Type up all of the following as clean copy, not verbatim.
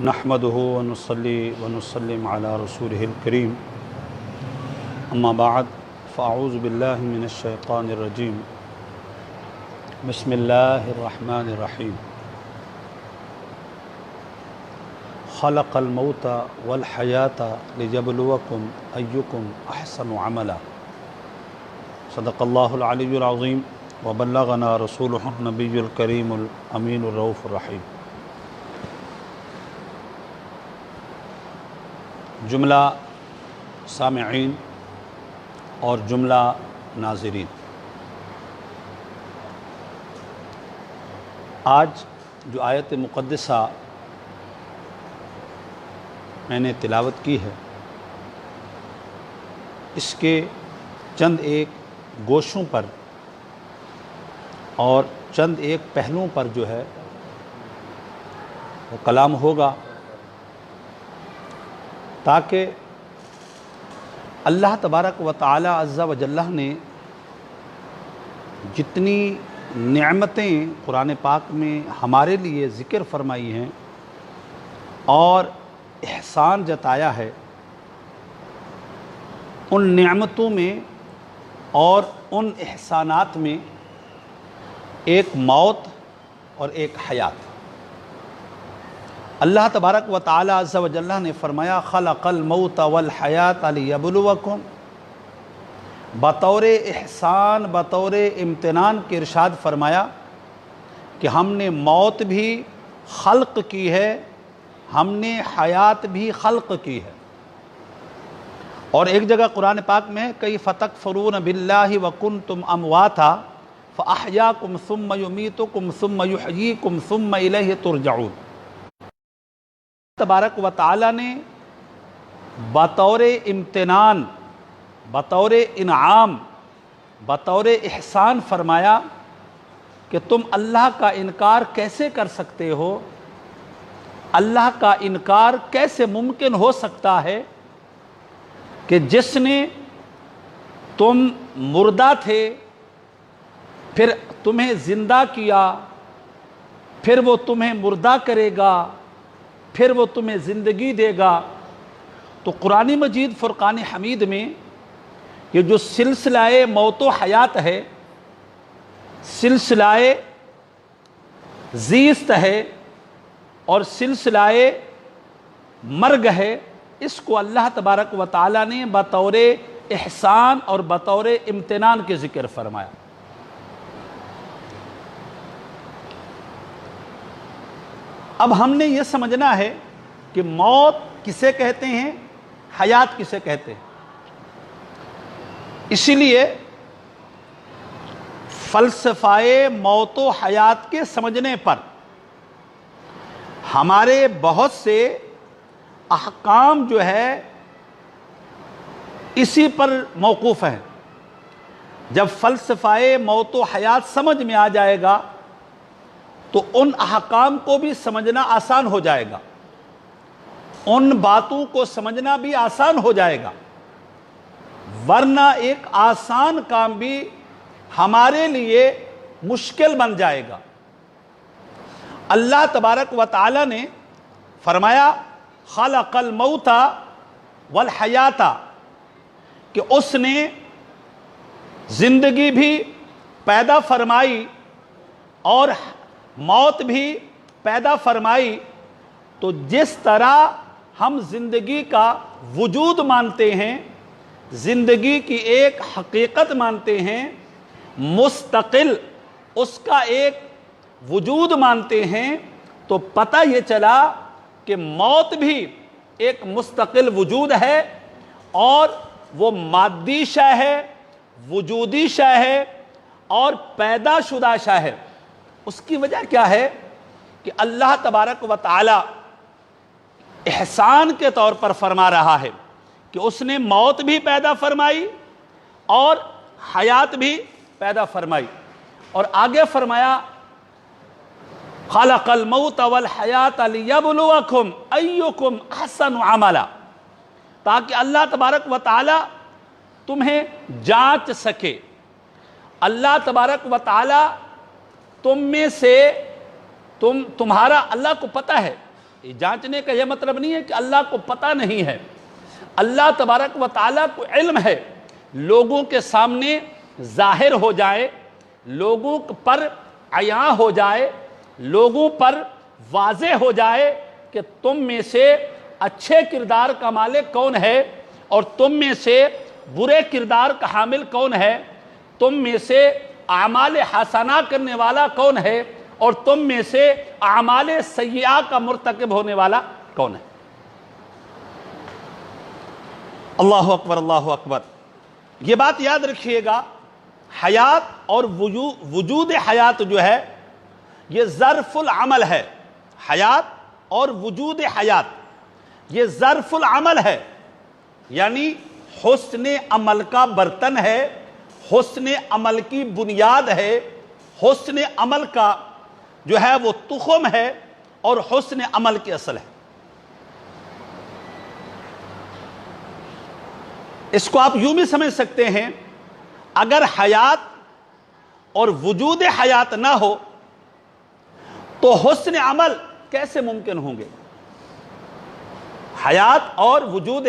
نحمده ونصلي ونسلم على رسوله الكريم اما بعد فاعوذ بالله من الشيطان الرجيم بسم الله الرحمن الرحيم خلق الموت والحياة ليبلوكم أيكم أحسن عملا صدق الله العلي العظيم وبلغنا رسوله النبي الكريم الأمين الرؤوف الرحيم۔ جملہ سامعین اور جملہ ناظرین، آج جو آیت مقدسہ میں نے تلاوت کی ہے، اس کے چند ایک گوشوں پر اور چند ایک پہلوؤں پر جو ہے وہ کلام ہوگا، تاکہ اللہ تبارک و تعالی عز و جل نے جتنی نعمتیں قرآن پاک میں ہمارے لیے ذکر فرمائی ہیں اور احسان جتایا ہے، ان نعمتوں میں اور ان احسانات میں ایک موت اور ایک حیات۔ اللہ تبارک و تعالی عز و جل نے فرمایا خلق الموت والحیات لیبلوکم، بطور احسان بطور امتنان کے ارشاد فرمایا کہ ہم نے موت بھی خلق کی ہے، ہم نے حیات بھی خلق کی ہے۔ اور ایک جگہ قرآن پاک میں کیف تکفرون باللہ وکنتم امواتا فاحیاکم ثم یمیتکم ثم یحییکم ثم الیہ ترجعون۔ تبارک و تعالی نے بطور امتنان، بطور انعام، بطور احسان فرمایا کہ تم اللہ کا انکار کیسے کر سکتے ہو، اللہ کا انکار کیسے ممکن ہو سکتا ہے کہ جس نے تم مردہ تھے پھر تمہیں زندہ کیا، پھر وہ تمہیں مردہ کرے گا، پھر وہ تمہیں زندگی دے گا۔ تو قرآن مجید فرقان حمید میں یہ جو سلسلہ موت و حیات ہے، سلسلہ زیست ہے اور سلسلہ مرگ ہے، اس کو اللہ تبارک و تعالی نے بطور احسان اور بطور امتنان کے ذکر فرمایا۔ اب ہم نے یہ سمجھنا ہے کہ موت کسے کہتے ہیں، حیات کسے کہتے ہیں۔ اسی لیے فلسفہ موت و حیات کے سمجھنے پر ہمارے بہت سے احکام جو ہے اسی پر موقوف ہیں۔ جب فلسفہ موت و حیات سمجھ میں آ جائے گا تو ان احکام کو بھی سمجھنا آسان ہو جائے گا، ان باتوں کو سمجھنا بھی آسان ہو جائے گا، ورنہ ایک آسان کام بھی ہمارے لیے مشکل بن جائے گا۔ اللہ تبارک و تعالی نے فرمایا خلق الموت والحیات، کہ اس نے زندگی بھی پیدا فرمائی اور موت بھی پیدا فرمائی۔ تو جس طرح ہم زندگی کا وجود مانتے ہیں، زندگی کی ایک حقیقت مانتے ہیں، مستقل اس کا ایک وجود مانتے ہیں، تو پتہ یہ چلا کہ موت بھی ایک مستقل وجود ہے اور وہ مادی شے ہے، وجودی شے ہے اور پیدا شدہ شے ہے۔ اس کی وجہ کیا ہے کہ اللہ تبارک و تعالی احسان کے طور پر فرما رہا ہے کہ اس نے موت بھی پیدا فرمائی اور حیات بھی پیدا فرمائی، اور آگے فرمایا خلق الموت والحیات لیبلوکم ایکم احسن عملا، تاکہ اللہ تبارک و تعالی تمہیں جانچ سکے۔ اللہ تبارک و تعالی تم میں سے تمہارا اللہ کو پتہ ہے جانچنے کا یہ مطلب نہیں ہے کہ اللہ کو پتہ نہیں ہے، اللہ تبارک و تعالیٰ کو علم ہے، لوگوں کے سامنے ظاہر ہو جائے، لوگوں پر عیاں ہو جائے، لوگوں پر واضح ہو جائے کہ تم میں سے اچھے کردار کا مالک کون ہے اور تم میں سے برے کردار کا حامل کون ہے، تم میں سے اعمال حسنہ کرنے والا کون ہے اور تم میں سے اعمال سیئہ کا مرتکب ہونے والا کون ہے۔ اللہ اکبر، اللہ اکبر۔ یہ بات یاد رکھیے گا، حیات اور وجود حیات جو ہے یہ ظرف العمل ہے۔ حیات اور وجود حیات یہ ظرف العمل ہے، یعنی حسن عمل کا برتن ہے، حسن عمل کی بنیاد ہے، حسن عمل کا جو ہے وہ تخم ہے اور حسن عمل کی اصل ہے۔ اس کو آپ یوں بھی سمجھ سکتے ہیں، اگر حیات اور وجود حیات نہ ہو تو حسن عمل کیسے ممکن ہوں گے؟ حیات اور وجود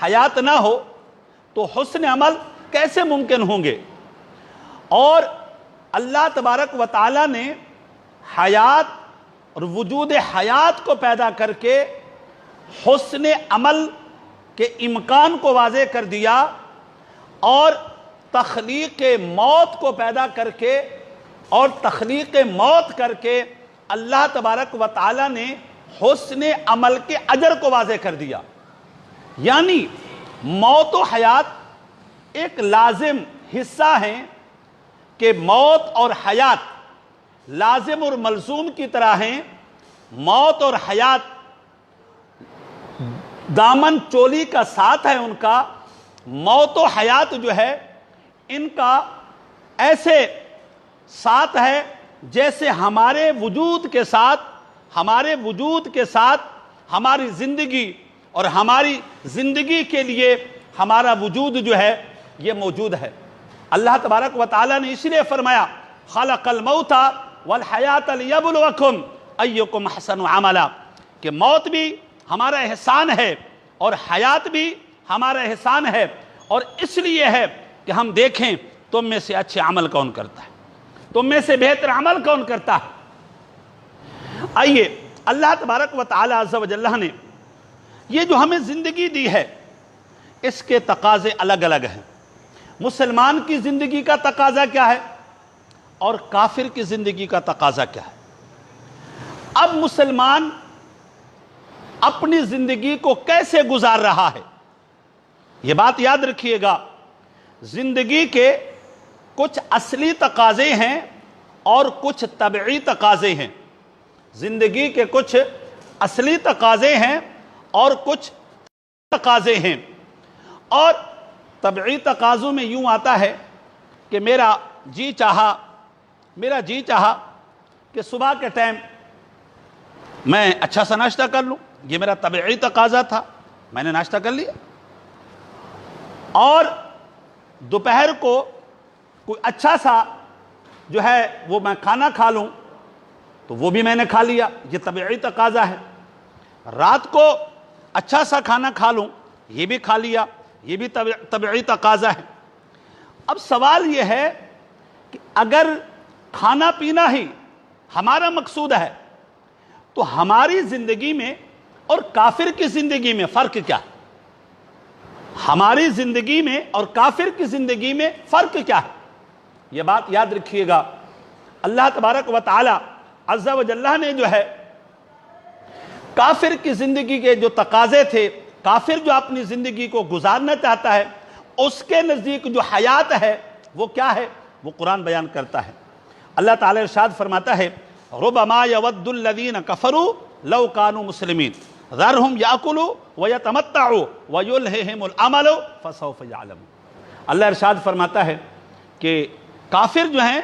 حیات نہ ہو تو حسن عمل کیسے ممکن ہوں گے؟ اور اللہ تبارک و تعالیٰ نے حیات اور وجود حیات کو پیدا کر کے حسن عمل کے امکان کو واضح کر دیا، اور تخلیق موت کو پیدا کر کے اور تخلیق موت کر کے اللہ تبارک و تعالیٰ نے حسن عمل کے اجر کو واضح کر دیا۔ یعنی موت و حیات ایک لازم حصہ ہیں کہ موت اور حیات لازم اور ملزوم کی طرح ہیں۔ موت اور حیات دامن چولی کا ساتھ ہے ان کا۔ موت و حیات جو ہے ان کا ایسے ساتھ ہے جیسے ہمارے وجود کے ساتھ ہماری زندگی اور ہماری زندگی کے لیے ہمارا وجود جو ہے یہ موجود ہے۔ اللہ تبارک و تعالیٰ نے اس لیے فرمایا خلق الموت والحیات لیبلوکم ایکم احسن عملا، کہ موت بھی ہمارا احسان ہے اور حیات بھی ہمارا احسان ہے، اور اس لیے ہے کہ ہم دیکھیں تم میں سے اچھے عمل کون کرتا ہے، تم میں سے بہتر عمل کون کرتا ہے۔ آئیے اللہ تبارک و تعالی عز و جل نے یہ جو ہمیں زندگی دی ہے اس کے تقاضے الگ الگ ہیں۔ مسلمان کی زندگی کا تقاضا کیا ہے اور کافر کی زندگی کا تقاضا کیا ہے؟ اب مسلمان اپنی زندگی کو کیسے گزار رہا ہے، یہ بات یاد رکھیے گا۔ زندگی کے کچھ اصلی تقاضے ہیں اور کچھ طبعی تقاضے ہیں۔ زندگی کے کچھ اصلی تقاضے ہیں اور کچھ تقاضے ہیں، اور طبعی تقاضوں میں یوں آتا ہے کہ میرا جی چاہا کہ صبح کے ٹائم میں اچھا سا ناشتہ کر لوں، یہ میرا طبعی تقاضا تھا، میں نے ناشتہ کر لیا۔ اور دوپہر کو کوئی اچھا سا جو ہے وہ میں کھانا کھا لوں تو وہ بھی میں نے کھا لیا، یہ طبعی تقاضا ہے۔ رات کو اچھا سا کھانا کھا لوں، یہ بھی کھا لیا، یہ بھی طبعی تقاضا ہے۔ اب سوال یہ ہے کہ اگر کھانا پینا ہی ہمارا مقصود ہے تو ہماری زندگی میں اور کافر کی زندگی میں فرق کیا ہے؟ ہماری زندگی میں اور کافر کی زندگی میں فرق کیا ہے؟ یہ بات یاد رکھیے گا۔ اللہ تبارک و تعالی عز و جل نے جو ہے کافر کی زندگی کے جو تقاضے تھے، کافر جو اپنی زندگی کو گزارنا چاہتا ہے اس کے نزدیک جو حیات ہے وہ کیا ہے، وہ قرآن بیان کرتا ہے۔ اللہ تعالی ارشاد فرماتا ہے ربما یود الذین کفروا لو کانوا مسلمین ذرہم یاکلوا ویتمتعوا ویلہہم الامل فسوف یعلمون۔ اللہ ارشاد فرماتا ہے کہ کافر جو ہیں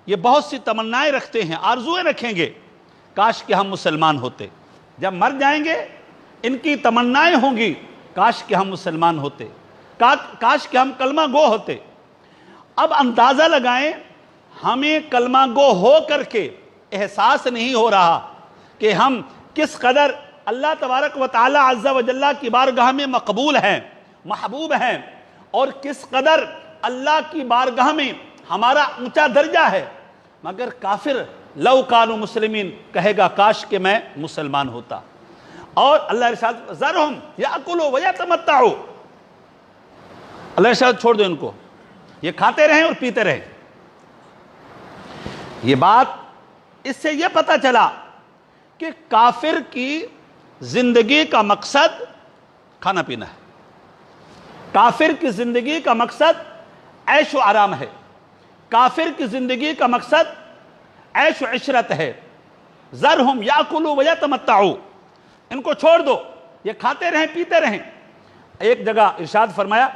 یہ بہت سی تمنائیں رکھتے ہیں، آرزویں رکھیں گے، کاش کہ ہم مسلمان ہوتے۔ جب مر جائیں گے ان کی تمنائیں ہوں گی کاش کہ ہم مسلمان ہوتے، کاش کہ ہم کلمہ گو ہوتے۔ اب اندازہ لگائیں، ہمیں کلمہ گو ہو کر کے احساس نہیں ہو رہا کہ ہم کس قدر اللہ تبارک و تعالی عز و جل کی بارگاہ میں مقبول ہیں، محبوب ہیں، اور کس قدر اللہ کی بارگاہ میں ہمارا اونچا درجہ ہے۔ مگر کافر لو کانوا مسلمین کہے گا کاش کہ میں مسلمان ہوتا۔ اور اللہ ارشاد ذرہم یاکلوا ویتمتعوا، اللہ ارشاد چھوڑ دو ان کو، یہ کھاتے رہیں اور پیتے رہیں۔ یہ بات اس سے یہ پتہ چلا کہ کافر کی زندگی کا مقصد کھانا پینا ہے، کافر کی زندگی کا مقصد عیش و آرام ہے، کافر کی زندگی کا مقصد عیش و عشرت ہے۔ ذرہم یاکلوا ویتمتعوا، ان کو چھوڑ دو، یہ کھاتے رہیں پیتے رہیں۔ ایک جگہ ارشاد فرمایا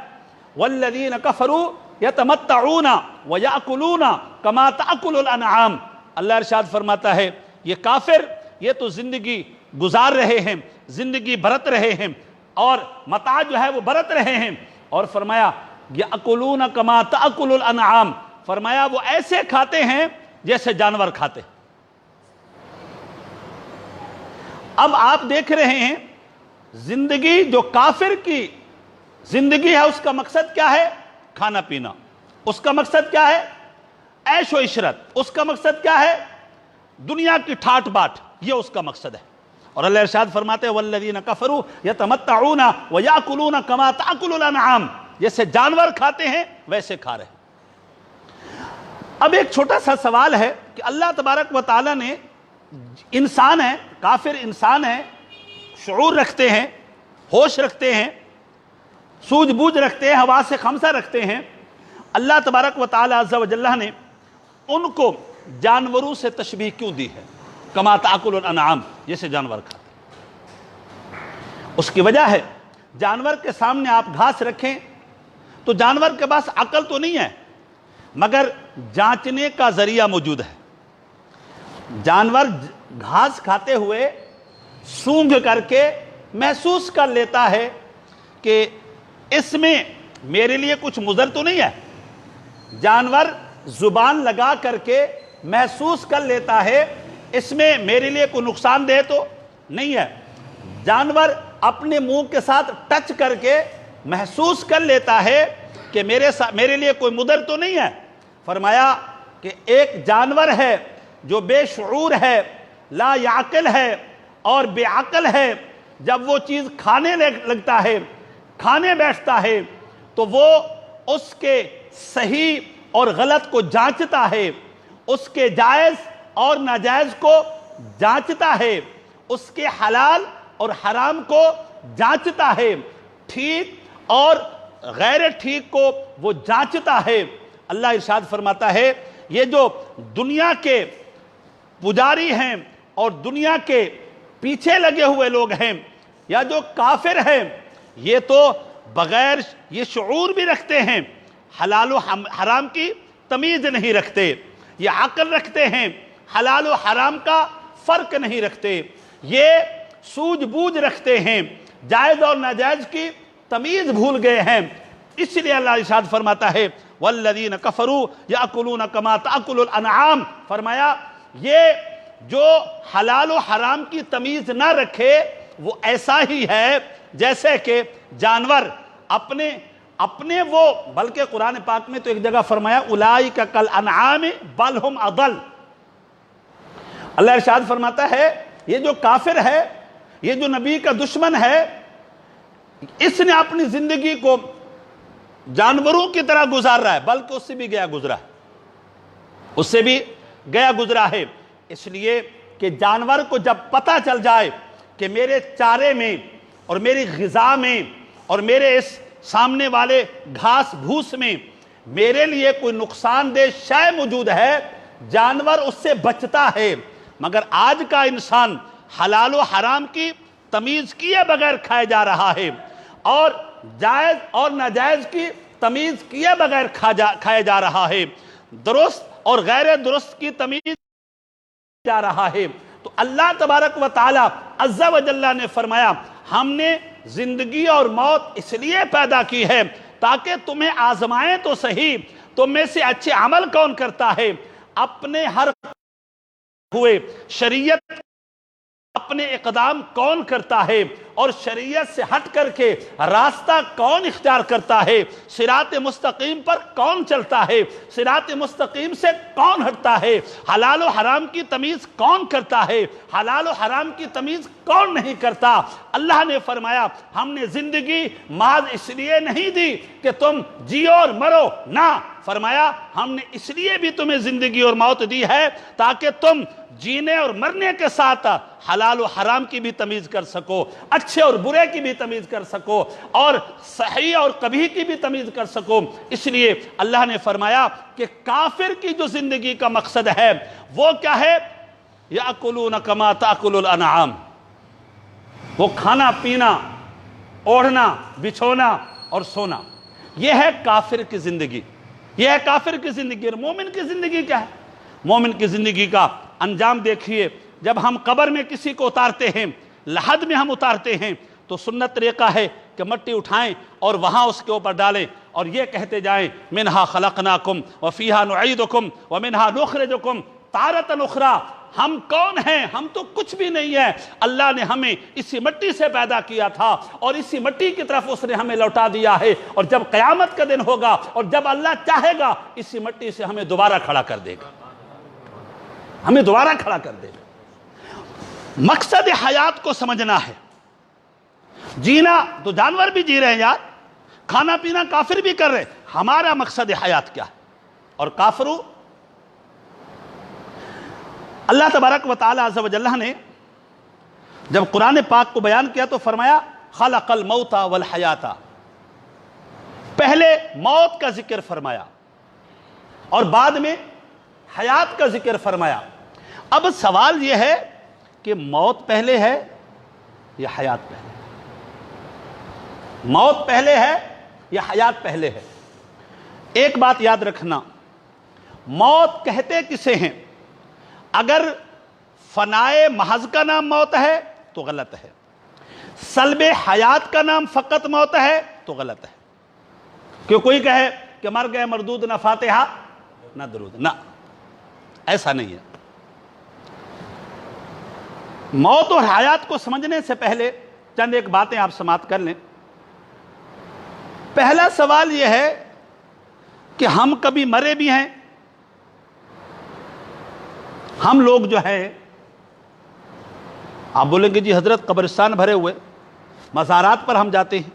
والذین کفروا یتمتعون ویاکلون کما تاکل الانعام، اللہ ارشاد فرماتا ہے یہ کافر یہ تو زندگی گزار رہے ہیں، زندگی برت رہے ہیں، اور متاع جو ہے وہ برت رہے ہیں، اور فرمایا یاکلون کما تاکل الانعام، فرمایا وہ ایسے کھاتے ہیں جیسے جانور کھاتے۔ اب آپ دیکھ رہے ہیں زندگی جو کافر کی زندگی ہے اس کا مقصد کیا ہے؟ کھانا پینا۔ اس کا مقصد کیا ہے؟ عیش و عشرت۔ اس کا مقصد کیا ہے؟ دنیا کی ٹھاٹ باٹ، یہ اس کا مقصد ہے۔ اور اللہ ارشاد فرماتے ہیں والذین کفروا یتمتعون ویاکلون کما تاکل الانعام، جیسے جانور کھاتے ہیں ویسے کھا رہے ہیں۔ اب ایک چھوٹا سا سوال ہے کہ اللہ تبارک و تعالی نے انسان ہے، کافر انسان ہے، شعور رکھتے ہیں، ہوش رکھتے ہیں، سوجھ بوجھ رکھتے ہیں، حواس خمسہ رکھتے ہیں، اللہ تبارک و تعالی عز و جل نے ان کو جانوروں سے تشبیہ کیوں دی ہے؟ کما تاکل الانعام، جیسے جانور کھاتے۔ اس کی وجہ ہے جانور کے سامنے آپ گھاس رکھیں تو جانور کے پاس عقل تو نہیں ہے مگر جانچنے کا ذریعہ موجود ہے۔ جانور گھاس کھاتے ہوئے سونگھ کر کے محسوس کر لیتا ہے کہ اس میں میرے لیے کچھ مضر تو نہیں ہے۔ جانور زبان لگا کر کے محسوس کر لیتا ہے اس میں میرے لیے کوئی نقصان دہ تو نہیں ہے۔ جانور اپنے منہ کے ساتھ ٹچ کر کے محسوس کر لیتا ہے کہ میرے لیے کوئی مضر تو نہیں ہے۔ فرمایا کہ ایک جانور ہے جو بے شعور ہے، لا یعقل ہے اور بے عقل ہے، جب وہ چیز کھانے لگتا ہے، کھانے بیٹھتا ہے تو وہ اس کے صحیح اور غلط کو جانچتا ہے، اس کے جائز اور ناجائز کو جانچتا ہے، اس کے حلال اور حرام کو جانچتا ہے، ٹھیک اور غیر ٹھیک کو وہ جانچتا ہے۔ اللہ ارشاد فرماتا ہے یہ جو دنیا کے پجاری ہیں اور دنیا کے پیچھے لگے ہوئے لوگ ہیں یا جو کافر ہیں، یہ تو بغیر یہ شعور بھی رکھتے ہیں، حلال و حرام کی تمیز نہیں رکھتے، یہ عقل رکھتے ہیں، حلال و حرام کا فرق نہیں رکھتے، یہ سوجھ بوجھ رکھتے ہیں، جائز اور ناجائز کی تمیز بھول گئے ہیں۔ اس لیے اللہ ارشاد فرماتا ہے والذین کفروا یاکلون کما تاکل الانعام، فرمایا یہ جو حلال و حرام کی تمیز نہ رکھے وہ ایسا ہی ہے جیسے کہ جانور اپنے وہ، بلکہ قرآن پاک میں تو ایک جگہ فرمایا اولئک کالانعام بل ہم اضل۔ اللہ ارشاد فرماتا ہے یہ جو کافر ہے، یہ جو نبی کا دشمن ہے، اس نے اپنی زندگی کو جانوروں کی طرح گزار رہا ہے، بلکہ اس سے بھی گیا گزرا ہے۔ اس لیے کہ جانور کو جب پتہ چل جائے کہ میرے چارے میں اور میری غذا میں اور میرے اس سامنے والے گھاس بھوس میں میرے لیے کوئی نقصان دہ شے موجود ہے، جانور اس سے بچتا ہے۔ مگر آج کا انسان حلال و حرام کی تمیز کیے بغیر کھائے جا رہا ہے اور جائز اور ناجائز کی تمیز کیے بغیر کھایا جا رہا ہے، درست اور غیر درست کی تمیز جا رہا ہے۔ تو اللہ تبارک و تعالی عز و جل نے فرمایا ہم نے زندگی اور موت اس لیے پیدا کی ہے تاکہ تمہیں آزمائیں تو صحیح، تم میں سے اچھے عمل کون کرتا ہے، اپنے ہر ہوئے شریعت اپنے اقدام کون کرتا ہے اور شریعت سے ہٹ کر کے راستہ کون اختیار کرتا ہے، صراط مستقیم پر کون چلتا ہے، صراط مستقیم سے کون ہٹتا ہے، حلال و حرام کی تمیز کون کرتا ہے، حلال و حرام کی تمیز کون نہیں کرتا۔ اللہ نے فرمایا ہم نے زندگی محض اس لیے نہیں دی کہ تم جیو اور مرو، نہ، فرمایا ہم نے اس لیے بھی تمہیں زندگی اور موت دی ہے تاکہ تم جینے اور مرنے کے ساتھ حلال و حرام کی بھی تمیز کر سکو، اچھے اور برے کی بھی تمیز کر سکو، اور صحیح اور قبیح کی بھی تمیز کر سکو۔ اس لیے اللہ نے فرمایا کہ کافر کی جو زندگی کا مقصد ہے وہ کیا ہے؟ یأکلون کما تأکل الانعام، وہ کھانا پینا، اوڑھنا، بچھونا اور سونا، یہ ہے کافر کی زندگی، یہ ہے کافر کی زندگی۔ اور مومن کی زندگی کیا ہے؟ مومن کی زندگی کا انجام دیکھیے، جب ہم قبر میں کسی کو اتارتے ہیں، لحد میں ہم اتارتے ہیں، تو سنت طریقہ ہے کہ مٹی اٹھائیں اور وہاں اس کے اوپر ڈالیں اور یہ کہتے جائیں منہا خلقناکم وفیہا نعیدکم ومنہا نخرجکم تارۃ اخری۔ ہم کون ہیں؟ ہم تو کچھ بھی نہیں ہیں، اللہ نے ہمیں اسی مٹی سے پیدا کیا تھا اور اسی مٹی کی طرف اس نے ہمیں لوٹا دیا ہے، اور جب قیامت کا دن ہوگا اور جب اللہ چاہے گا اسی مٹی سے ہمیں دوبارہ کھڑا کر دے گا، ہمیں دوبارہ کھڑا کر دے گا۔ مقصد حیات کو سمجھنا ہے۔ جینا تو جانور بھی جی رہے ہیں یار، کھانا پینا کافر بھی کر رہے، ہمارا مقصد حیات کیا ہے؟ اور کافرو، اللہ تبارک و تعالی عز و جل نے جب قرآن پاک کو بیان کیا تو فرمایا خلق الموت والحیات، پہلے موت کا ذکر فرمایا اور بعد میں حیات کا ذکر فرمایا۔ اب سوال یہ ہے کہ موت پہلے ہے یا حیات پہلے؟ موت پہلے ہے یا حیات پہلے ہے؟ ایک بات یاد رکھنا، موت کہتے کسے ہیں؟ اگر فنائے محض کا نام موت ہے تو غلط ہے، سلب حیات کا نام فقط موت ہے تو غلط ہے۔ کہ کوئی کہے کہ مر گئے مردود، نہ فاتحہ نہ درود، نہ، ایسا نہیں ہے۔ موت اور حیات کو سمجھنے سے پہلے چند ایک باتیں آپ سماعت کر لیں۔ پہلا سوال یہ ہے کہ ہم کبھی مرے بھی ہیں؟ ہم لوگ جو ہیں، آپ بولیں گے جی حضرت قبرستان بھرے ہوئے، مزارات پر ہم جاتے ہیں،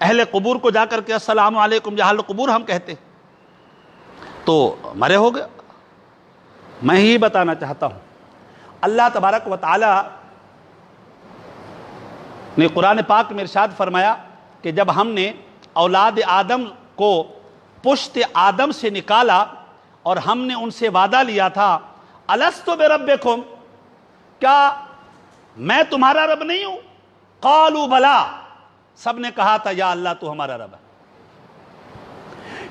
اہل قبور کو جا کر کے السلام علیکم یا اہل قبور ہم کہتے ہیں، تو مرے ہو گئے؟ میں ہی بتانا چاہتا ہوں، اللہ تبارک و تعالی نے قرآن پاک میں ارشاد فرمایا کہ جب ہم نے اولاد آدم کو پشت آدم سے نکالا اور ہم نے ان سے وعدہ لیا تھا الست بربکم، کیا میں تمہارا رب نہیں ہوں؟ قالوا بلا، سب نے کہا تھا یا اللہ تو ہمارا رب ہے۔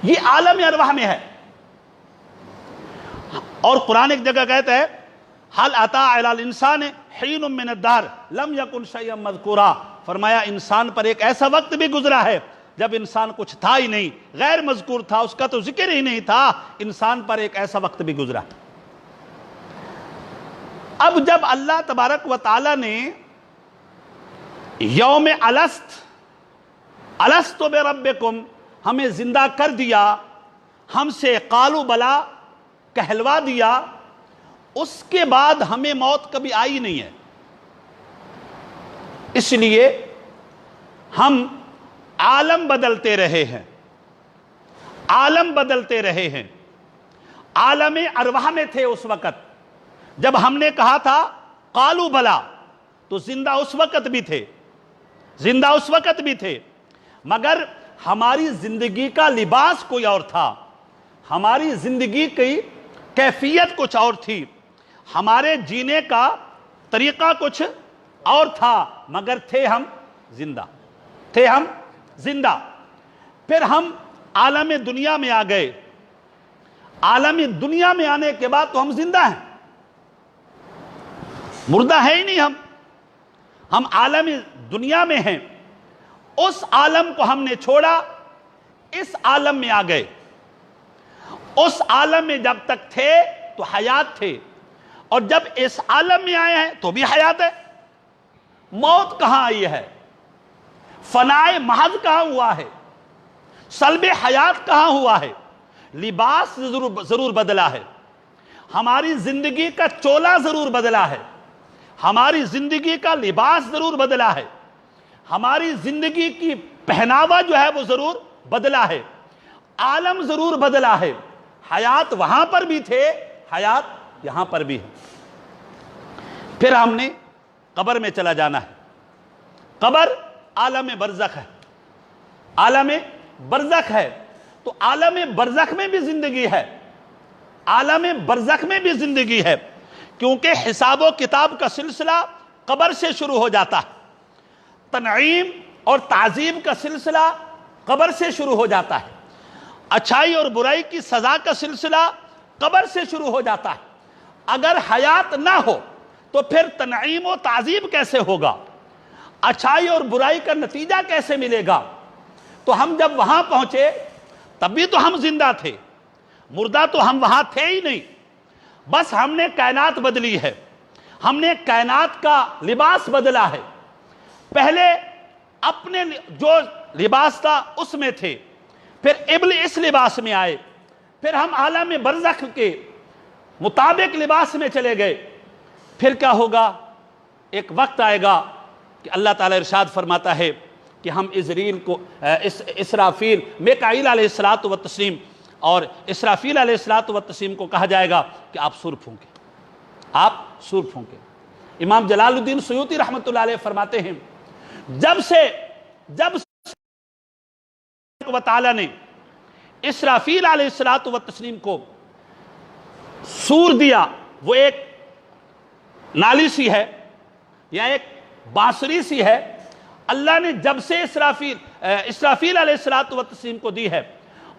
یہ عالم ارواح میں ہے۔ اور قرآن ایک جگہ کہتا ہے حل اتی علی الانسان حین من الدہر لم یکن شیئا مذکورا، فرمایا انسان پر ایک ایسا وقت بھی گزرا ہے جب انسان کچھ تھا ہی نہیں، غیر مذکور تھا، اس کا تو ذکر ہی نہیں تھا۔ انسان پر ایک ایسا وقت بھی گزرا۔ اب جب اللہ تبارک و تعالی نے یوم الست بربکم ہمیں زندہ کر دیا، ہم سے قالوا بلا کہلوا دیا، اس کے بعد ہمیں موت کبھی آئی نہیں ہے۔ اس لیے ہم عالم بدلتے رہے ہیں، عالم بدلتے رہے ہیں۔ عالم ارواح میں تھے اس وقت جب ہم نے کہا تھا قالوا بلا، تو زندہ اس وقت بھی تھے، زندہ اس وقت بھی تھے، مگر ہماری زندگی کا لباس کوئی اور تھا، ہماری زندگی کی کیفیت کچھ اور تھی، ہمارے جینے کا طریقہ کچھ اور تھا، مگر تھے ہم زندہ، تھے ہم زندہ۔ پھر ہم عالم دنیا میں آ گئے، عالم دنیا میں آنے کے بعد تو ہم زندہ ہیں، مردہ ہے ہی نہیں ہم عالم دنیا میں ہیں۔ اس عالم کو ہم نے چھوڑا، اس عالم میں آ گئے۔ اس عالم میں جب تک تھے تو حیات تھے، اور جب اس عالم میں آئے ہیں تو بھی حیات ہے۔ موت کہاں آئی ہے؟ فنائے محض کہاں ہوا ہے؟ سلب حیات کہاں ہوا ہے؟ لباس ضرور بدلا ہے، ہماری زندگی کا چولا ضرور بدلا ہے، ہماری زندگی کا لباس ضرور بدلا ہے، ہماری زندگی کی پہناوا جو ہے وہ ضرور بدلا ہے، عالم ضرور بدلا ہے۔ حیات وہاں پر بھی تھے، حیات یہاں پر بھی ہے۔ پھر ہم نے قبر میں چلا جانا ہے۔ قبر عالم برزخ ہے، عالم برزخ ہے، تو عالم برزخ میں بھی زندگی ہے، عالم برزخ میں بھی زندگی ہے، کیونکہ حساب و کتاب کا سلسلہ قبر سے شروع ہو جاتا ہے، تنعیم اور تعذیب کا سلسلہ قبر سے شروع ہو جاتا ہے، اچھائی اور برائی کی سزا کا سلسلہ قبر سے شروع ہو جاتا ہے۔ اگر حیات نہ ہو تو پھر تنعیم و تعذیب کیسے ہوگا؟ اچھائی اور برائی کا نتیجہ کیسے ملے گا؟ تو ہم جب وہاں پہنچے تب بھی تو ہم زندہ تھے، مردہ تو ہم وہاں تھے ہی نہیں، بس ہم نے کائنات بدلی ہے، ہم نے کائنات کا لباس بدلا ہے۔ پہلے اپنے جو لباس تھا اس میں تھے، پھر ابل اس لباس میں آئے، پھر ہم عالم برزخ کے مطابق لباس میں چلے گئے۔ پھر کیا ہوگا؟ ایک وقت آئے گا کہ اللہ تعالیٰ ارشاد فرماتا ہے کہ ہم عزرائیل کو اسرافیل، میکائیل علیہ الصلوۃ والتسلیم اور اسرافیل علیہ الصلوۃ والتسلیم کو کہا جائے گا کہ آپ سور پھونکیں، آپ سور پھونکیں۔ امام جلال الدین سیوطی رحمۃ اللہ علیہ فرماتے ہیں جب تعالیٰ نے اسرافیل علیہ الصلوۃ والتسلیم کو سور دیا، وہ ایک نالی سی ہے یا ایک بانسری سی ہے، اللہ نے جب سے اسرافیل علیہ الصلوۃ والتسلیم کو دی ہے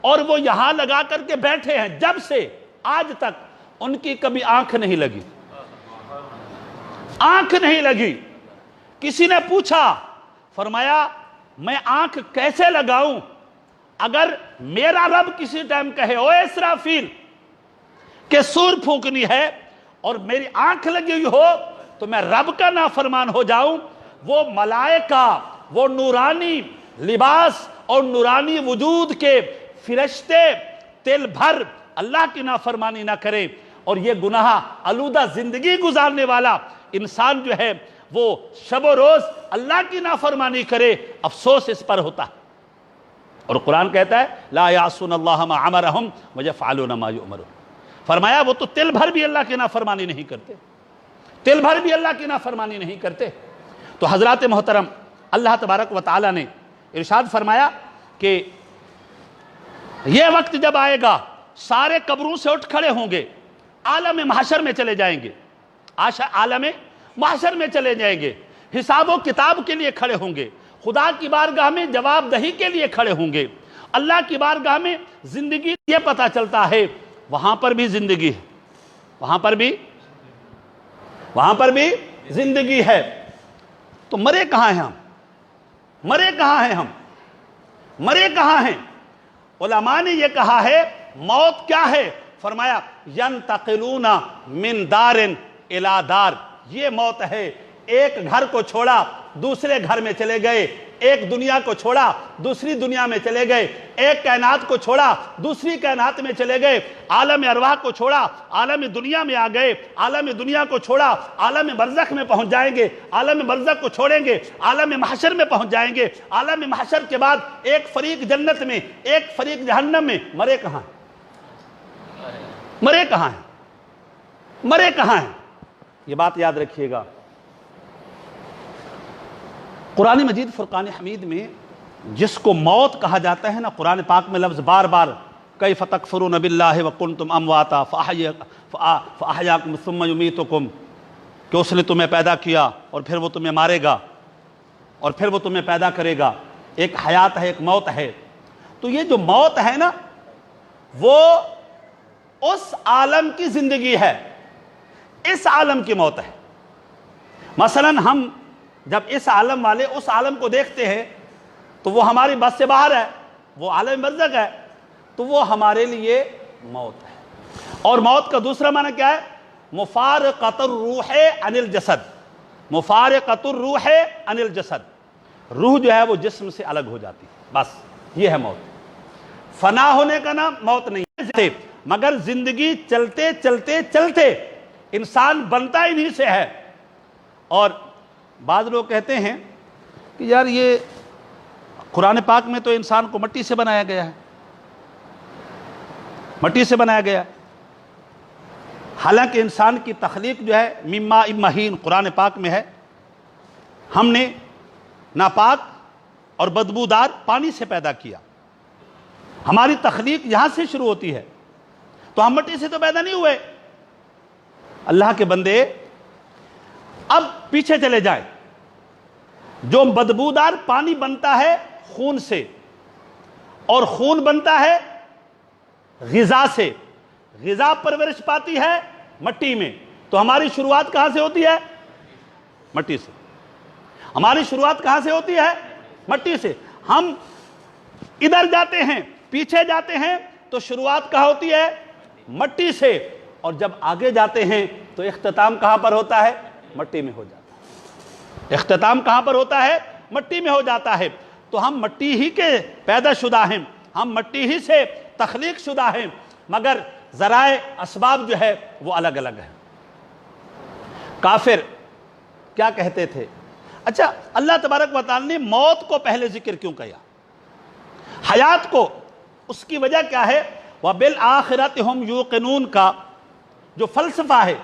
اور وہ یہاں لگا کر کے بیٹھے ہیں، جب سے آج تک ان کی کبھی آنکھ نہیں لگی، آنکھ نہیں لگی۔ کسی نے پوچھا، فرمایا میں آنکھ کیسے لگاؤں؟ اگر میرا رب کسی ٹائم کہے او اسرافیل کہ سور پھونکنی ہے اور میری آنکھ لگی ہوئی ہو تو میں رب کا نافرمان ہو جاؤں، وہ ملائکہ، وہ نورانی لباس اور نورانی وجود کے فرشتے تل بھر اللہ کی نافرمانی نہ کریں، اور یہ گناہ آلودہ زندگی گزارنے والا انسان جو ہے وہ شب و روز اللہ کی نافرمانی کرے، افسوس اس پر ہوتا ہے۔ اور قرآن کہتا ہے لا یعصون اللہ ما امرہم ویفعلون ما یؤمرون، فرمایا وہ تو تل بھر بھی اللہ کی نافرمانی نہیں کرتے، تل بھر بھی اللہ کی نافرمانی نہیں کرتے۔ تو حضرات محترم، اللہ تبارک و تعالی نے ارشاد فرمایا کہ یہ وقت جب آئے گا سارے قبروں سے اٹھ کھڑے ہوں گے، عالم محشر میں چلے جائیں گے، عالم محشر میں چلے جائیں گے، حساب و کتاب کے لیے کھڑے ہوں گے، خدا کی بارگاہ میں جواب دہی کے لیے کھڑے ہوں گے، اللہ کی بارگاہ میں زندگی، یہ پتہ چلتا ہے وہاں پر بھی زندگی ہے، وہاں پر بھی زندگی ہے۔ تو مرے کہاں ہیں ہم؟ مرے کہاں ہیں ہم؟ مرے کہاں ہیں؟ علماء نے یہ کہا ہے موت کیا ہے؟ فرمایا ینتقلون من دار الی دار، یہ موت ہے، ایک گھر کو چھوڑا دوسرے گھر میں چلے گئے، ایک دنیا کو چھوڑا دوسری دنیا میں چلے گئے، ایک کائنات کو چھوڑا دوسری کائنات میں چلے گئے، عالم ارواح کو چھوڑا عالم دنیا میں آ گئے، عالم دنیا کو چھوڑا عالم برزخ میں پہنچ جائیں گے، عالم برزخ کو چھوڑیں گے عالم محشر میں پہنچ جائیں گے، عالم محشر کے بعد ایک فریق جنت میں ایک فریق جہنم میں۔ مرے کہاں ہیں؟ مرے کہاں ہیں؟ مرے کہاں ہیں؟ یہ بات یاد رکھیے گا۔ قرآن مجید فرقان حمید میں جس کو موت کہا جاتا ہے نا، قرآن پاک میں لفظ بار بار کیف تکفرون باللہ وکنتم امواتا فاحیاکم ثم یمیتکم، کہ اس نے تمہیں پیدا کیا اور پھر وہ تمہیں مارے گا اور پھر وہ تمہیں پیدا کرے گا، ایک حیات ہے ایک موت ہے۔ تو یہ جو موت ہے نا وہ اس عالم کی زندگی ہے، اس عالم کی موت ہے۔ مثلا ہم جب اس عالم والے اس عالم کو دیکھتے ہیں تو وہ ہماری بس سے باہر ہے، وہ عالم برزخ ہے، تو وہ ہمارے لیے موت ہے۔ اور موت کا دوسرا معنی کیا ہے؟ مفارقۃ الروح عن الجسد، مفارقۃ الروح عن الجسد، روح جو ہے وہ جسم سے الگ ہو جاتی ہے، بس یہ ہے موت۔ فنا ہونے کا نام موت نہیں ہے، مگر زندگی چلتے چلتے چلتے انسان بنتا انہی سے ہے۔ اور بعض لوگ کہتے ہیں کہ یار یہ قرآن پاک میں تو انسان کو مٹی سے بنایا گیا ہے، مٹی سے بنایا گیا، حالانکہ انسان کی تخلیق جو ہے من ماء مہین قرآن پاک میں ہے، ہم نے ناپاک اور بدبودار پانی سے پیدا کیا، ہماری تخلیق یہاں سے شروع ہوتی ہے، تو ہم مٹی سے تو پیدا نہیں ہوئے۔ اللہ کے بندے اب پیچھے چلے جائیں، جو بدبودار پانی بنتا ہے خون سے، اور خون بنتا ہے غذا سے، غذا پرورش پاتی ہے مٹی میں، تو ہماری شروعات کہاں سے ہوتی ہے؟ مٹی سے۔ ہماری شروعات کہاں سے ہوتی ہے؟ مٹی سے۔ ہم ادھر جاتے ہیں، پیچھے جاتے ہیں تو شروعات کہاں ہوتی ہے؟ مٹی سے، اور جب آگے جاتے ہیں تو اختتام کہاں پر ہوتا ہے؟ مٹی میں ہو جاتا ہے۔ اختتام کہاں پر ہوتا ہے؟ مٹی میں ہو جاتا ہے۔ تو ہم مٹی ہی کے پیدا شدہ ہیں، ہم مٹی ہی سے تخلیق شدہ ہیں، مگر ذرائع اسباب جو ہے وہ الگ الگ ہیں۔ کافر کیا کہتے تھے؟ اچھا، اللہ تبارک و تعالی نے موت کو پہلے ذکر کیوں کیا؟ حیات کو، اس کی وجہ کیا ہے؟ وَبِالْآخِرَةِ هُمْ يُوقِنُونَ کا جو فلسفہ ہے،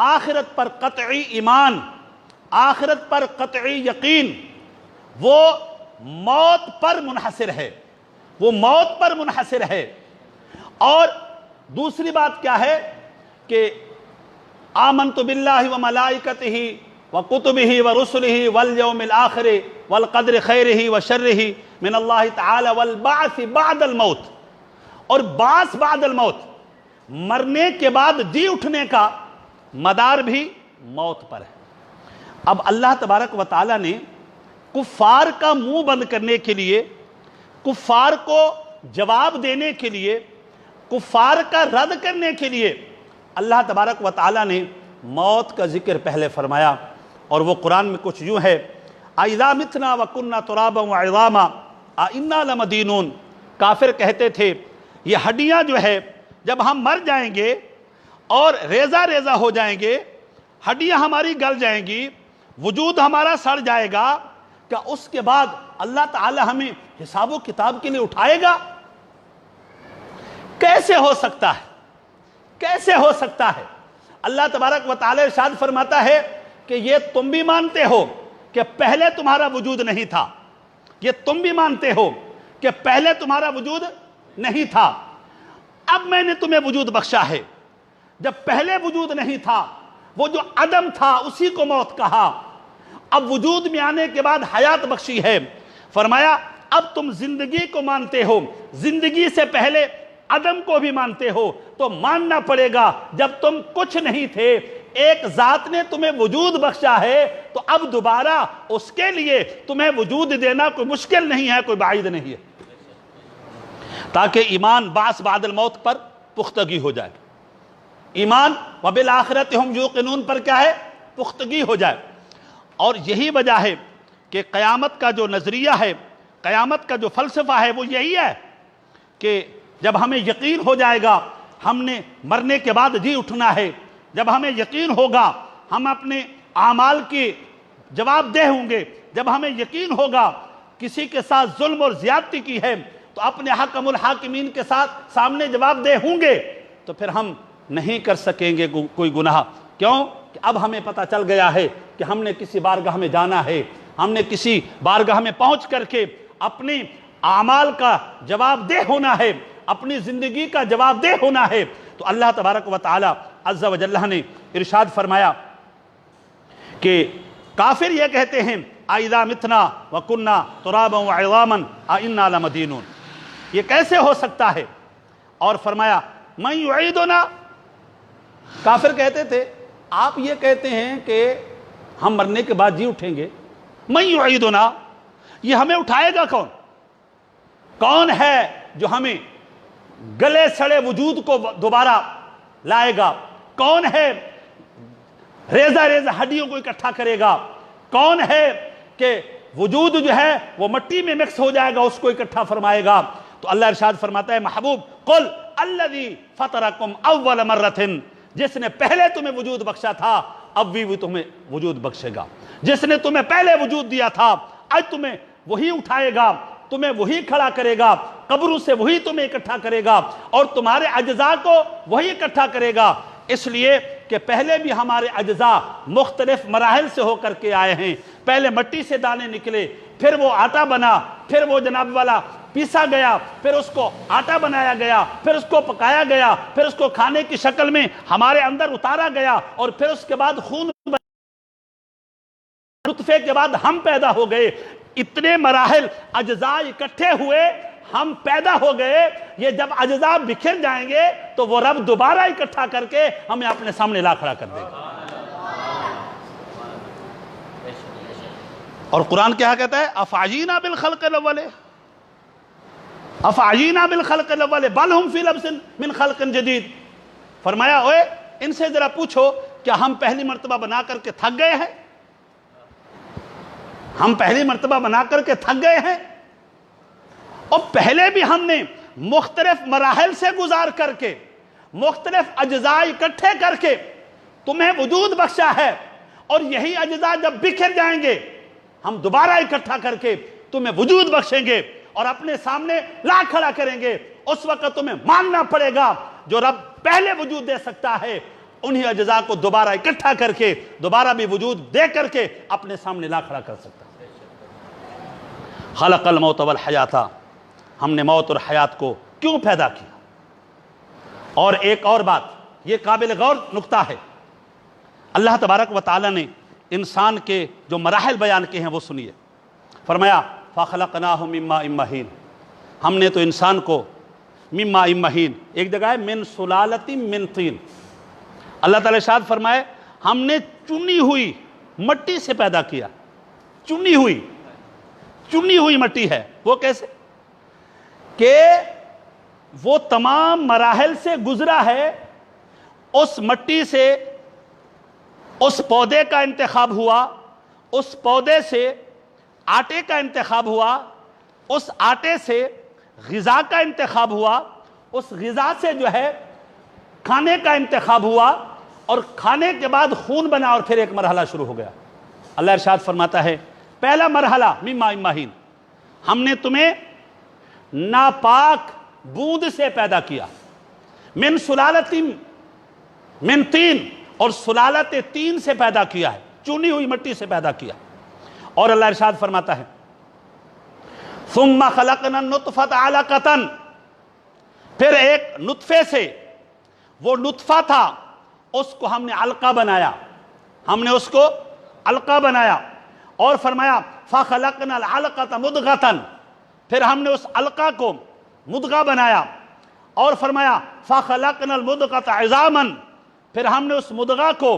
آخرت پر قطعی ایمان، آخرت پر قطعی یقین، وہ موت پر منحصر ہے، وہ موت پر منحصر ہے۔ اور دوسری بات کیا ہے کہ آمنت باللہ وملائکتہ وکتبہ ورسلہ والیوم الآخر والقدر خیرہ وشرہ من اللہ تعالی والبعث بعد الموت، اور بعث بعد الموت، مرنے کے بعد جی اٹھنے کا مدار بھی موت پر ہے۔ اب اللہ تبارک و تعالی نے کفار کا منہ بند کرنے کے لیے، کفار کو جواب دینے کے لیے، کفار کا رد کرنے کے لیے اللہ تبارک و تعالی نے موت کا ذکر پہلے فرمایا، اور وہ قرآن میں کچھ یوں ہے: اَإِذَا مِتْنَا وَكُنَّا تُرَابًا وَعِظَامًا أَإِنَّا لَمَدِينُونَ۔ کافر کہتے تھے یہ ہڈیاں جو ہے جب ہم مر جائیں گے اور ریزہ ریزہ ہو جائیں گے، ہڈیاں ہماری گل جائیں گی، وجود ہمارا سڑ جائے گا، کیا اس کے بعد اللہ تعالی ہمیں حساب و کتاب کے لیے اٹھائے گا؟ کیسے ہو سکتا ہے؟ کیسے ہو سکتا ہے؟ اللہ تبارک و تعالی ارشاد فرماتا ہے کہ یہ تم بھی مانتے ہو کہ پہلے تمہارا وجود نہیں تھا، یہ تم بھی مانتے ہو کہ پہلے تمہارا وجود نہیں تھا، اب میں نے تمہیں وجود بخشا ہے۔ جب پہلے وجود نہیں تھا، وہ جو عدم تھا اسی کو موت کہا، اب وجود میں آنے کے بعد حیات بخشی ہے، فرمایا اب تم زندگی کو مانتے ہو، زندگی سے پہلے عدم کو بھی مانتے ہو، تو ماننا پڑے گا جب تم کچھ نہیں تھے، ایک ذات نے تمہیں وجود بخشا ہے، تو اب دوبارہ اس کے لیے تمہیں وجود دینا کوئی مشکل نہیں ہے، کوئی بعید نہیں ہے، تاکہ ایمان بعث بعد الموت پر پختگی ہو جائے، ایمان وبالآخرۃ ہم یوقنون پر کیا ہے؟ پختگی ہو جائے۔ اور یہی وجہ ہے کہ قیامت کا جو نظریہ ہے، قیامت کا جو فلسفہ ہے، وہ یہی ہے کہ جب ہمیں یقین ہو جائے گا ہم نے مرنے کے بعد جی اٹھنا ہے، جب ہمیں یقین ہوگا ہم اپنے اعمال کی جواب دہ ہوں گے، جب ہمیں یقین ہوگا کسی کے ساتھ ظلم اور زیادتی کی ہے تو اپنے حکم الحاکمین کے ساتھ سامنے جواب دہ ہوں گے، تو پھر ہم نہیں کر سکیں گے کوئی گناہ۔ کیوں؟ کہ اب ہمیں پتہ چل گیا ہے کہ ہم نے کسی بارگاہ میں جانا ہے، ہم نے کسی بارگاہ میں پہنچ کر کے اپنے اعمال کا جواب دہ ہونا ہے، اپنی زندگی کا جواب دہ ہونا ہے۔ تو اللہ تبارک و تعالی عز و جل نے ارشاد فرمایا کہ کافر یہ کہتے ہیں اَإِذَا مِتْنَا وَكُنَّا تُرَابًا وَعِظَامًا أَإِنَّا لَمَدِينُونَ، یہ کیسے ہو سکتا ہے؟ اور فرمایا مَن يُعِيدُنَا، کافر کہتے تھے آپ یہ کہتے ہیں کہ ہم مرنے کے بعد جی اٹھیں گے، مَن يُعِيدُنَا، یہ ہمیں اٹھائے گا کون؟ کون ہے جو ہمیں گلے سڑے وجود کو دوبارہ لائے گا؟ کون ہے ریزہ ریزہ ہڈیوں کو اکٹھا کرے گا. کون ہے کہ وجود جو ہے وہ مٹی میں مکس ہو جائے گا, اس کو اکٹھا فرمائے گا. تو اللہ ارشاد فرماتا ہے محبوب قل الذی فطرکم اول مرۃ, جس نے پہلے تمہیں وجود بخشا تھا اب بھی تمہیں وجود بخشے گا. جس نے تمہیں پہلے وجود دیا تھا آج تمہیں وہی اٹھائے گا, تمہیں وہی کھڑا کرے گا, قبروں سے وہی تمہیں اکٹھا کرے گا اور تمہارے اجزاء کو وہی اکٹھا کرے گا. اس لیے کہ پہلے بھی ہمارے اجزاء مختلف مراحل سے ہو کر کے آئے ہیں. پہلے مٹی سے دانے نکلے, پھر وہ آٹا بنا, پھر وہ جناب والا پیسا گیا, پھر اس کو آٹا بنایا گیا, پھر اس کو پکایا گیا, پھر اس کو کھانے کی شکل میں ہمارے اندر اتارا گیا, اور پھر اس کے بعد خون نطفے کے بعد ہم پیدا ہو گئے. اتنے مراحل اجزاء اکٹھے ہوئے, ہم پیدا ہو گئے. یہ جب اجزاء بکھر جائیں گے تو وہ رب دوبارہ اکٹھا کر کے ہمیں اپنے سامنے لا کھڑا کر دے گا. اور قرآن کیا کہتا ہے؟ افعجینا بالخلق الاول, افعجینا بالخلق الاول بل ہم فی لبس من خلق جدید. فرمایا اوے ان سے ذرا پوچھو کیا ہم پہلی مرتبہ بنا کر کے تھک گئے ہیں؟ ہم پہلی مرتبہ بنا کر کے تھک گئے ہیں؟ اور پہلے بھی ہم نے مختلف مراحل سے گزار کر کے مختلف اجزاء اکٹھے کر کے تمہیں وجود بخشا ہے, اور یہی اجزاء جب بکھر جائیں گے ہم دوبارہ اکٹھا کر کے تمہیں وجود بخشیں گے اور اپنے سامنے لا کھڑا کریں گے. اس وقت تمہیں ماننا پڑے گا جو رب پہلے وجود دے سکتا ہے انہی اجزاء کو دوبارہ اکٹھا کر کے دوبارہ بھی وجود دے کر کے اپنے سامنے لا کھڑا کر سکتا ہے. خلق الموت والحیات, ہم نے موت اور حیات کو کیوں پیدا کیا؟ اور ایک اور بات, یہ قابل غور نقطہ ہے. اللہ تبارک و تعالی نے انسان کے جو مراحل بیان کیے ہیں وہ سنیے. فرمایا فَخَلَقْنَاهُ مِن مَّاءٍ مَّهِينٍ, ہم نے تو انسان کو مِن مَّاءٍ مَّهِينٍ, ایک جگہ ہے من سُلَالَةٍ مِّن طِين. اللہ تعالی ارشاد فرمائے ہم نے چنی ہوئی مٹی سے پیدا کیا. چنی ہوئی مٹی ہے. وہ کیسے؟ کہ وہ تمام مراحل سے گزرا ہے. اس مٹی سے اس پودے کا انتخاب ہوا, اس پودے سے آٹے کا انتخاب ہوا, اس آٹے سے غذا کا انتخاب ہوا, اس غذا سے جو ہے کھانے کا انتخاب ہوا, اور کھانے کے بعد خون بنا, اور پھر ایک مرحلہ شروع ہو گیا. اللہ ارشاد فرماتا ہے پہلا مرحلہ من ماء مہین, ہم نے تمہیں ناپاک بوند سے پیدا کیا. من سلالۃ من طین, اور سلالت طین سے پیدا کیا ہے, چنی ہوئی مٹی سے پیدا کیا. اور اللہ ارشاد فرماتا ہے ثم خلقنا النطفۃ علقۃ, پھر ایک نطفے سے, وہ نطفہ تھا اس کو ہم نے علقہ بنایا, ہم نے اس کو علقہ بنایا. اور فرمایا فخلقنا العلقۃ مضغۃ, پھر ہم نے اس علقہ کو مضغہ بنایا. اور فرمایا فخلقنا المضغۃ عظاما, پھر ہم نے اس مضغہ کو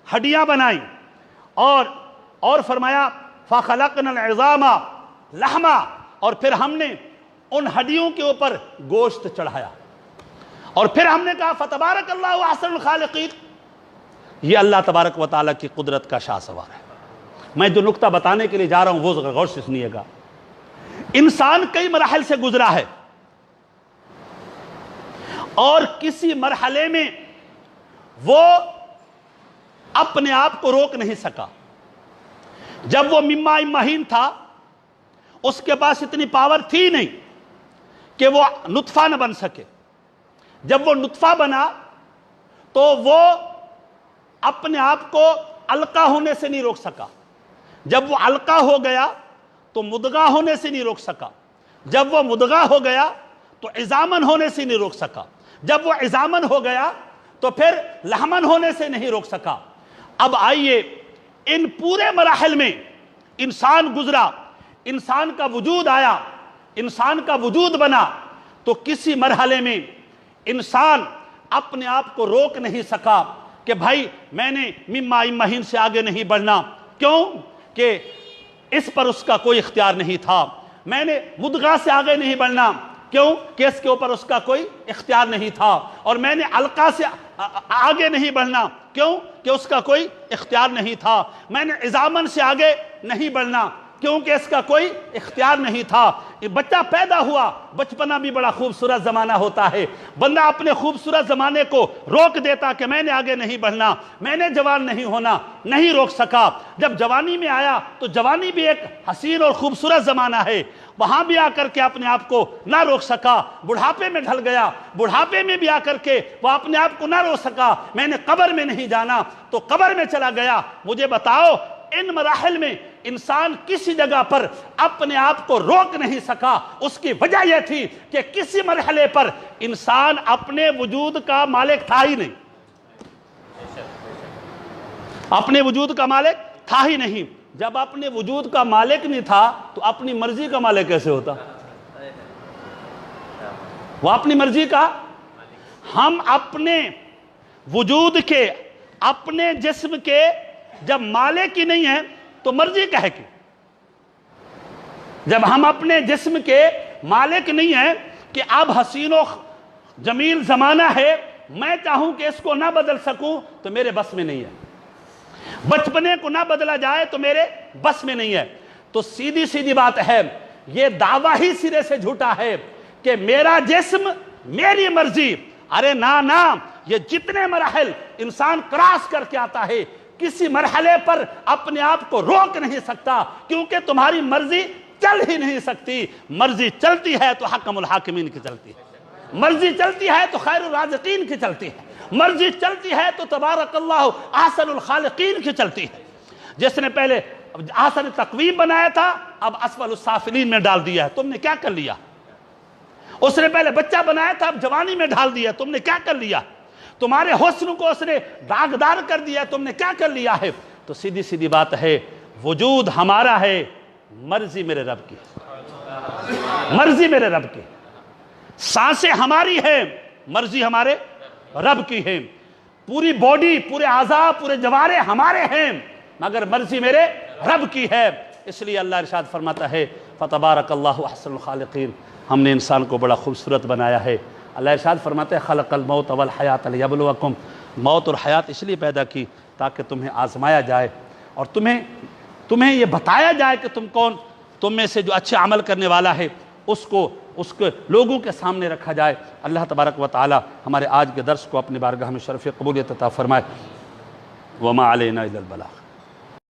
ہڈیاں بنائیں. اور فرمایا فخلقنا العظام لحما, اور پھر ہم نے ان ہڈیوں کے اوپر گوشت چڑھایا. اور پھر ہم نے کہا فتبارک اللہ احسن الخالقین. یہ اللہ تبارک و تعالیٰ کی قدرت کا شاہ سوار ہے. میں جو نقطہ بتانے کے لیے جا رہا ہوں وہ غور سے سنیے گا. انسان کئی مراحل سے گزرا ہے, اور کسی مرحلے میں وہ اپنے آپ کو روک نہیں سکا. جب وہ من ماء مہین تھا اس کے پاس اتنی پاور تھی نہیں کہ وہ نطفہ نہ بن سکے. جب وہ نطفہ بنا تو وہ اپنے آپ کو علقہ ہونے سے نہیں روک سکا. جب وہ علقہ ہو گیا تو مضغہ ہونے سے نہیں روک سکا. جب وہ مضغہ ہو گیا تو عظامن ہونے سے نہیں روک سکا. جب وہ عظامن ہو گیا تو پھر لحمن ہونے سے نہیں روک سکا. اب آئیے ان پورے مراحل میں انسان گزرا, انسان کا وجود آیا, انسان کا وجود بنا, تو کسی مرحلے میں انسان اپنے آپ کو روک نہیں سکا کہ بھائی میں نے من ماء مہین سے آگے نہیں بڑھنا. کیوں کہ اس پر اس کا کوئی اختیار نہیں تھا. میں نے مضغہ سے آگے نہیں بڑھنا. کیوں کہ اس کے اوپر اس کا کوئی اختیار نہیں تھا. اور میں نے علقہ سے آگے نہیں بڑھنا، کیوں کہ اس کا کوئی اختیار نہیں تھا۔ میں نے عزامن سے آگے نہیں بڑھنا کیونکہ اس کا کوئی اختیار نہیں تھا۔ بچہ پیدا ہوا، بچپنا بھی بڑا خوبصورت زمانہ ہوتا ہے، بندہ اپنے خوبصورت زمانے کو روک دیتا کہ میں نے آگے نہیں بڑھنا، میں نے جوان نہیں ہونا، نہیں روک سکا۔ جب جوانی میں آیا تو جوانی بھی ایک حسین اور خوبصورت زمانہ ہے، وہاں بھی آ کر کے اپنے آپ کو نہ روک سکا۔ بڑھاپے میں ڈھل گیا، بڑھاپے میں بھی آ کر کے وہ اپنے آپ کو نہ روک سکا، میں نے قبر میں نہیں جانا تو قبر میں چلا گیا۔ مجھے بتاؤ ان مراحل میں انسان کسی جگہ پر اپنے آپ کو روک نہیں سکا، اس کی وجہ یہ تھی کہ کسی مرحلے پر انسان اپنے وجود کا مالک تھا ہی نہیں، اپنے وجود کا مالک تھا ہی نہیں۔ جب اپنے وجود کا مالک نہیں تھا تو اپنی مرضی کا مالک کیسے ہوتا؟ وہ اپنی مرضی کا، ہم اپنے وجود کے، اپنے جسم کے جب مالک ہی نہیں ہے تو مرضی کہے کی؟ جب ہم اپنے جسم کے مالک نہیں ہیں کہ اب حسین و جمیل زمانہ ہے، میں چاہوں کہ اس کو نہ بدل سکوں تو میرے بس میں نہیں ہے، بچپنے کو نہ بدلا جائے تو میرے بس میں نہیں ہے، تو سیدھی سیدھی بات ہے، یہ دعویٰ ہی سرے سے جھوٹا ہے کہ میرا جسم میری مرضی۔ ارے نا، یہ جتنے مراحل انسان کراس کر کے آتا ہے کسی مرحلے پر اپنے آپ کو روک نہیں سکتا، کیونکہ تمہاری مرضی چل ہی نہیں سکتی۔ مرضی چلتی ہے تو حکم الحاکمین کی چلتی ہے، مرضی چلتی ہے تو خیر الرازقین کی چلتی ہے، مرضی چلتی ہے تو تبارک اللہ احسن الخالقین کی چلتی ہے۔ جس نے پہلے احسن تقویم بنایا تھا اب اسفل السافلین میں ڈال دیا ہے، تم نے کیا کر لیا؟ اس نے پہلے بچہ بنایا تھا اب جوانی میں ڈال دیا، تم نے کیا کر لیا؟ تمہارے حسن کو اس نے داغدار کر دیا، تم نے کیا کر لیا ہے؟ تو سیدھی سیدھی بات ہے، وجود ہمارا ہے، مرضی میرے رب کی، مرضی میرے رب کی، سانسیں ہماری ہیں، مرضی ہمارے رب کی ہے، پوری باڈی، پورے اعضاء، پورے جوارے ہمارے ہیں مگر مرضی میرے رب کی ہے۔ اس لیے اللہ ارشاد فرماتا ہے فتبارک اللہ احسن الخالقین، ہم نے انسان کو بڑا خوبصورت بنایا ہے۔ اللہ ارشاد فرماتے ہیں خلق الموت والحیات لیبلوکم، موت اور حیات اس لیے پیدا کی تاکہ تمہیں آزمایا جائے اور تمہیں یہ بتایا جائے کہ تم کون، تم میں سے جو اچھے عمل کرنے والا ہے اس کو لوگوں کے سامنے رکھا جائے۔ اللہ تبارک و تعالی ہمارے آج کے درس کو اپنی بارگاہ میں شرف قبولیت عطا فرمائے۔ وما علینا الا البلاغ۔